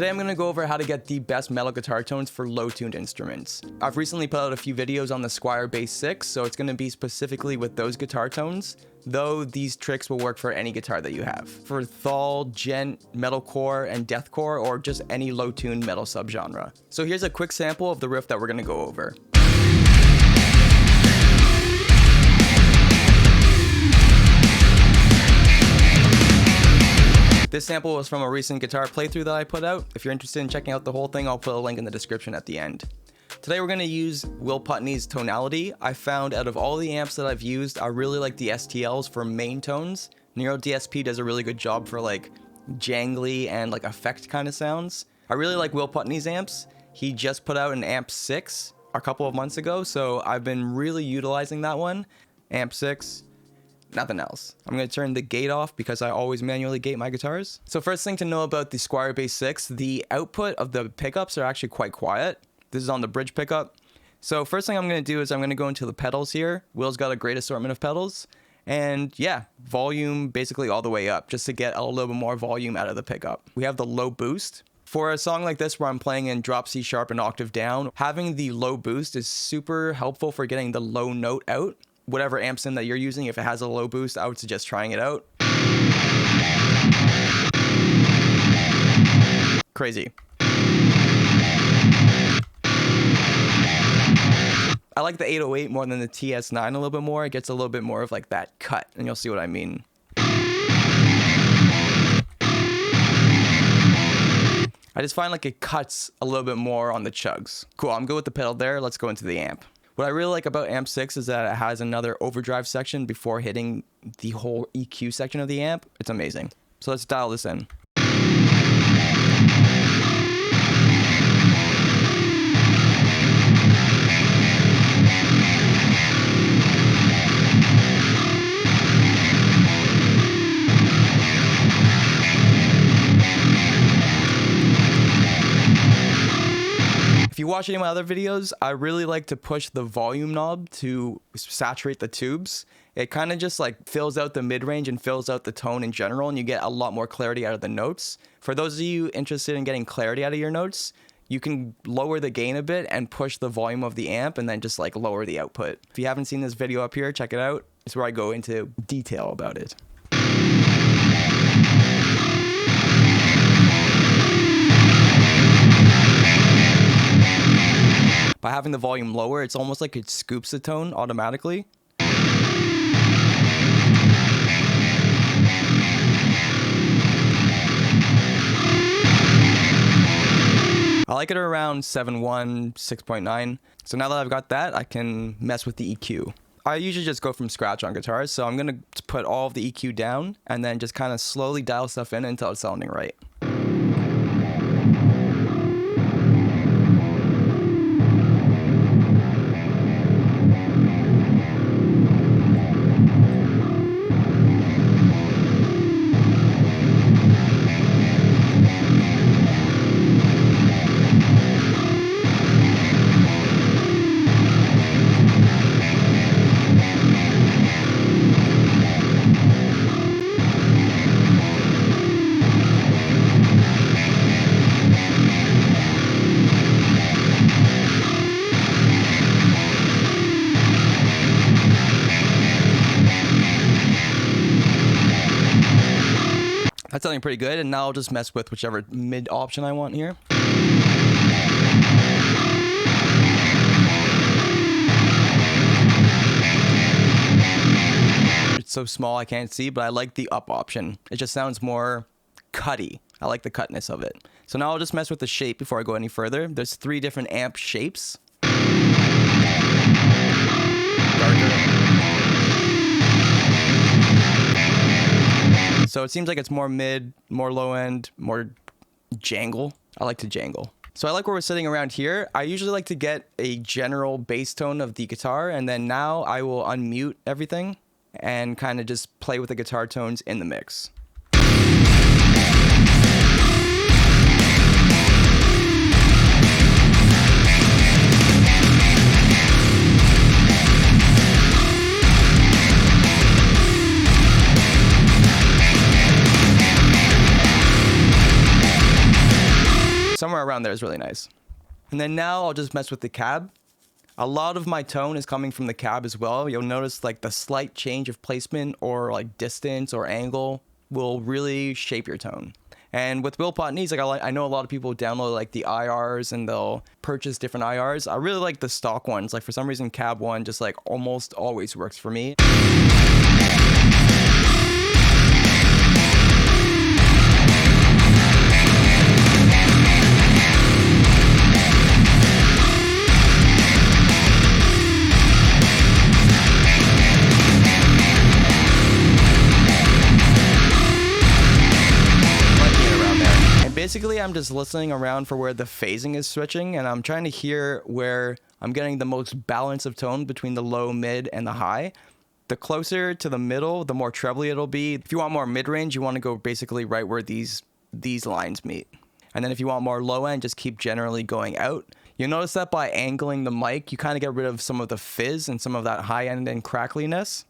Today I'm going to go over how to get the best metal guitar tones for low-tuned instruments. I've recently put out a few videos on the Squier Bass VI, so it's going to be specifically with those guitar tones, though these tricks will work for any guitar that you have. For thall, djent, metalcore, and deathcore, or just any low-tuned metal subgenre. So here's a quick sample of the riff that we're going to go over. This sample was from a recent guitar playthrough that I put out. If you're interested in checking out the whole thing, I'll put a link in the description at the end. Today we're going to use Will Putney's Tonality. I found out of all the amps that I've used, I really like the STLs for main tones. Nero DSP does a really good job for like jangly and like effect kind of sounds. I really like Will Putney's amps. He just put out an amp 6 a couple of months ago, so I've been really utilizing that one. Amp 6. Nothing else. I'm going to turn the gate off because I always manually gate my guitars. So first thing to know about the Squier Bass VI, the output of the pickups are actually quite quiet. This is on the bridge pickup. So first thing I'm going to do is I'm going to go into the pedals here. Will's got a great assortment of pedals. And yeah, volume basically all the way up just to get a little bit more volume out of the pickup. We have the low boost. For a song like this where I'm playing in drop C sharp and octave down, having the low boost is super helpful for getting the low note out. Whatever amp sim that you're using, if it has a low boost, I would suggest trying it out. Crazy. I like the 808 more than the TS9 a little bit more. It gets a little bit more of like that cut, and you'll see what I mean. I just find like it cuts a little bit more on the chugs. Cool, I'm good with the pedal there. Let's go into the amp. What I really like about amp 6 is that it has another overdrive section before hitting the whole EQ section of the amp. It's amazing. So let's dial this in. If you watch any of my other videos, I really like to push the volume knob to saturate the tubes. It kind of just like fills out the mid-range and fills out the tone in general, and you get a lot more clarity out of the notes. For those of you interested in getting clarity out of your notes, you can lower the gain a bit and push the volume of the amp and then just like lower the output. If you haven't seen this video up here, check it out. It's where I go into detail about it. By having the volume lower, it's almost like it scoops the tone automatically. I like it around 7.1, 6.9. So now that I've got that, I can mess with the EQ. I usually just go from scratch on guitars, so I'm going to put all of the EQ down and then just kind of slowly dial stuff in until it's sounding right. That's sounding pretty good, and now I'll just mess with whichever mid option I want here. It's so small I can't see, but I like the up option. It just sounds more cutty. I like the cutness of it. So now I'll just mess with the shape before I go any further. There's 3 different amp shapes. Darker. So it seems like it's more mid, more low end, more jangle. I like to jangle. So I like where we're sitting around here. I usually like to get a general bass tone of the guitar, and then now I will unmute everything and kind of just play with the guitar tones in the mix. somewhere around there is really nice. And then now I'll just mess with the cab. A lot of my tone is coming from the cab as well. You'll notice like the slight change of placement or like distance or angle will really shape your tone. And with Will Putney's, like I know a lot of people download like the IRs and they'll purchase different IRs. I really like the stock ones. Like for some reason, Cab 1 just like almost always works for me. Basically, I'm just listening around for where the phasing is switching, and I'm trying to hear where I'm getting the most balance of tone between the low, mid, and the high. The closer to the middle, the more trebly it'll be. If you want more mid-range, you want to go basically right where these lines meet. And then if you want more low-end, just keep generally going out. You'll notice that by angling the mic, you kind of get rid of some of the fizz and some of that high-end and crackliness.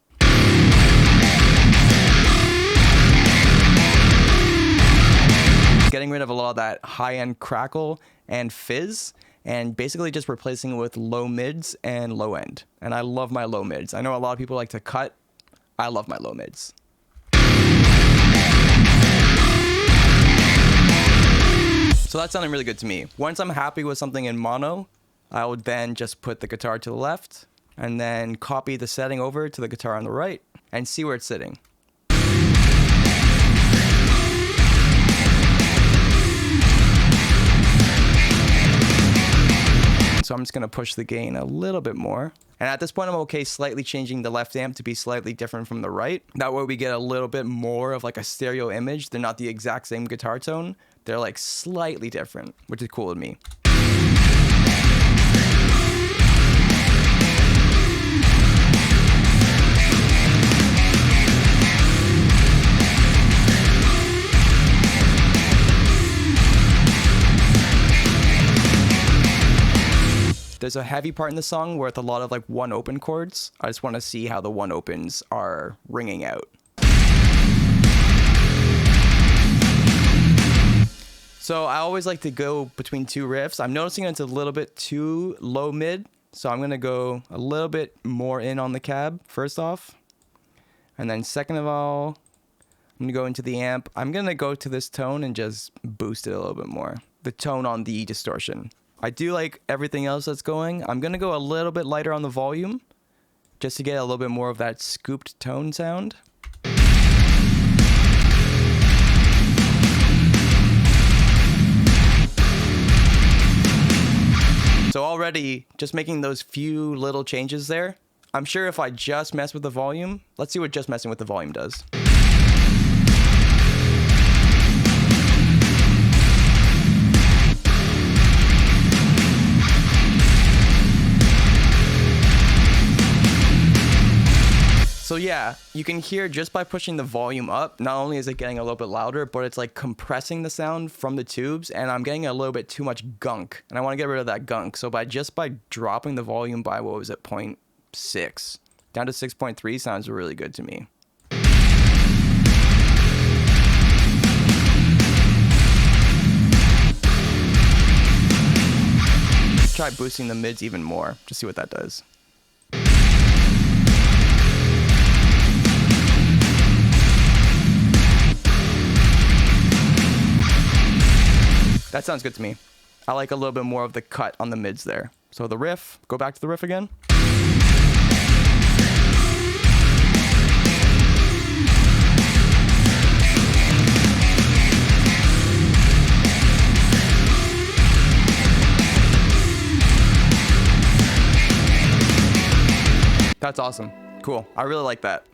Getting rid of a lot of that high-end crackle and fizz, and basically just replacing it with low mids and low end. And I love my low mids. I know a lot of people like to cut. I love my low mids. So that's sounding really good to me. Once I'm happy with something in mono, I would then just put the guitar to the left and then copy the setting over to the guitar on the right and see where it's sitting. So I'm just going to push the gain a little bit more. And at this point, I'm okay slightly changing the left amp to be slightly different from the right. That way we get a little bit more of like a stereo image. They're not the exact same guitar tone. They're like slightly different, which is cool with me. There's a heavy part in the song with a lot of like one open chords. I just want to see how the one opens are ringing out. So I always like to go between two riffs. I'm noticing it's a little bit too low mid. So I'm going to go a little bit more in on the cab first off. And then second of all, I'm going to go into the amp. I'm going to go to this tone and just boost it a little bit more. The tone on the distortion. I do like everything else that's going. I'm going to go a little bit lighter on the volume just to get a little bit more of that scooped tone sound. So already, just making those few little changes there, I'm sure if I just mess with the volume, let's see what just messing with the volume does. So yeah, you can hear just by pushing the volume up, not only is it getting a little bit louder, but it's like compressing the sound from the tubes, and I'm getting a little bit too much gunk, and I want to get rid of that gunk. So by dropping the volume by, what was it, 0.6 down to 6.3 sounds really good to me. Try boosting the mids even more, just see what that does. That sounds good to me. I like a little bit more of the cut on the mids there. So the riff, go back to the riff again. That's awesome. Cool. I really like that.